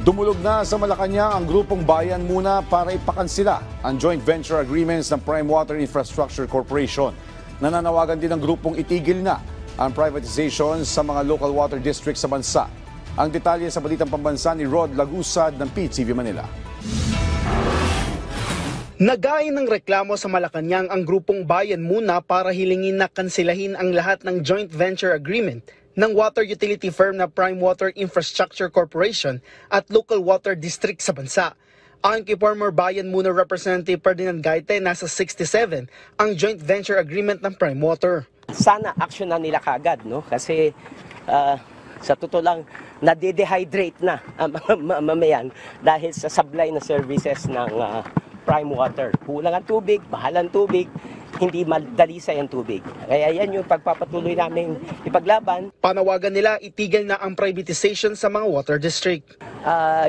Dumulog na sa Malacanang ang grupong Bayan Muna para ipakansila ang joint venture agreements ng Prime Water Infrastructure Corporation. Nananawagan din ang grupong itigil na ang privatization sa mga local water districts sa bansa. Ang detalye sa Balitang Pambansa ni Rod Lagusad ng PTV Manila. Nagain ng reklamo sa Malacanang ang grupong Bayan Muna para hilingin na kansilahin ang lahat ng joint venture agreement ng water utility firm na Prime Water Infrastructure Corporation at local water district sa bansa. Ayon kay former Bayan Muna Representative Ferdinand Gaite, nasa 67 ang joint venture agreement ng Prime Water. Sana action na nila kagad, no? Kasi sa totoo lang, nade-dehydrate na ang mga mamamayan dahil sa supply na services ng Prime Water. Kulang ang tubig, mahal ang tubig, hindi madalisay ang tubig. Kaya yan yung pagpapatuloy namin ipaglaban. Panawagan nila itigil na ang privatization sa mga water district.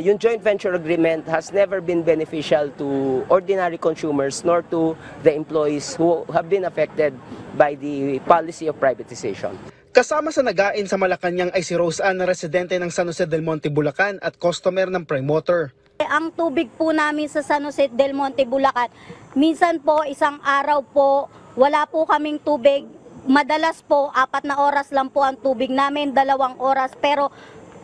Yung joint venture agreement has never been beneficial to ordinary consumers nor to the employees who have been affected by the policy of privatization. Kasama sa nagain sa Malacanang ay si Rose Ann na residente ng San Jose del Monte, Bulacan at customer ng Prime Water. Ang tubig po namin sa San Jose del Monte, Bulacan, minsan po isang araw po wala po kaming tubig. Madalas po 4 na oras lang po ang tubig namin, 2 oras. Pero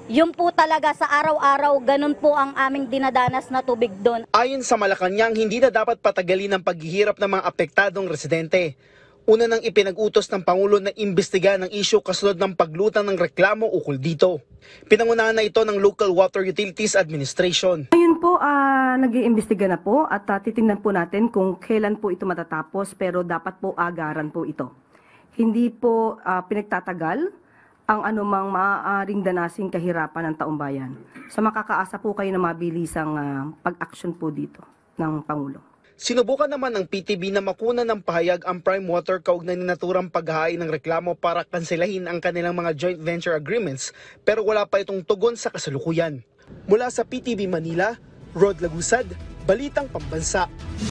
yun po talaga sa araw-araw, ganun po ang aming dinadanas na tubig doon. Ayon sa Malacanang, hindi na dapat patagalin ang paghihirap ng mga apektadong residente. Una nang ipinag-utos ng Pangulo na imbestigahan ang isyu kasunod ng paglutang ng reklamo ukol dito. Pinangunahan na ito ng Local Water Utilities Administration. Ngayon po, nag-iimbestiga na po at titingnan po natin kung kailan po ito matatapos, pero dapat po agaran po ito. Hindi po pinagtatagal ang anumang maaaring danasing kahirapan ng taumbayan. So makakaasa po kayo na mabilisang pag-action po dito ng Pangulo. Sinubukan naman ng PTV na makuna ng pahayag ang Prime Water kaugnay ng naturang paghahain ng reklamo para kanselahin ang kanilang mga joint venture agreements, pero wala pa itong tugon sa kasalukuyan. Mula sa PTV Manila, Rod Lagusad, Balitang Pambansa.